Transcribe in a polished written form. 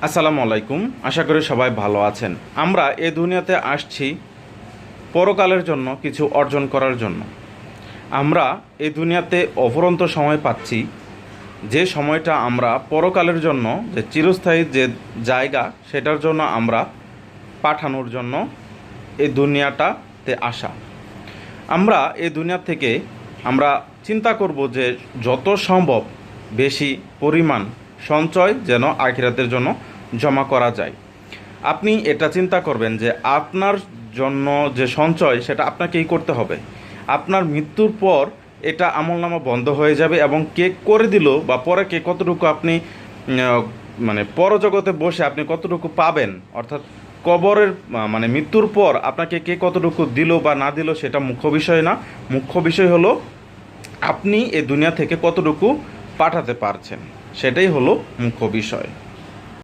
আসসালামু আলাইকুম। আশা করি সবাই ভালো আছেন। আমরা এই দুনিয়াতে আসছি পরকালের জন্য, কিছু অর্জন করার জন্য। আমরা এই দুনিয়াতে অফুরন্ত সময় পাচ্ছি, যে সময়টা আমরা পরকালের জন্য, যে চিরস্থায়ী যে জায়গা, সেটার জন্য আমরা পাঠানোর জন্য এই দুনিয়াটাতে আসা। আমরা এই দুনিয়া থেকে আমরা চিন্তা করব যে যত সম্ভব বেশি পরিমাণ সঞ্চয় যেন আখিরাতের জন্য জমা করা যায়। আপনি এটা চিন্তা করবেন যে আপনার জন্য যে সঞ্চয়, সেটা আপনাকেই করতে হবে। আপনার মৃত্যুর পর এটা আমলনামা বন্ধ হয়ে যাবে, এবং কে করে দিল বা পরে কে কতটুকু আপনি মানে পরজগতে বসে আপনি কতটুকু পাবেন, অর্থাৎ কবরের মৃত্যুর পর আপনাকে কে কতটুকু দিল বা না দিল, সেটা মুখ্য বিষয় না। মুখ্য বিষয় হলো আপনি এই দুনিয়া থেকে কতটুকু পাঠাতে পারছেন, সেটাই হলো মুখ্য বিষয়।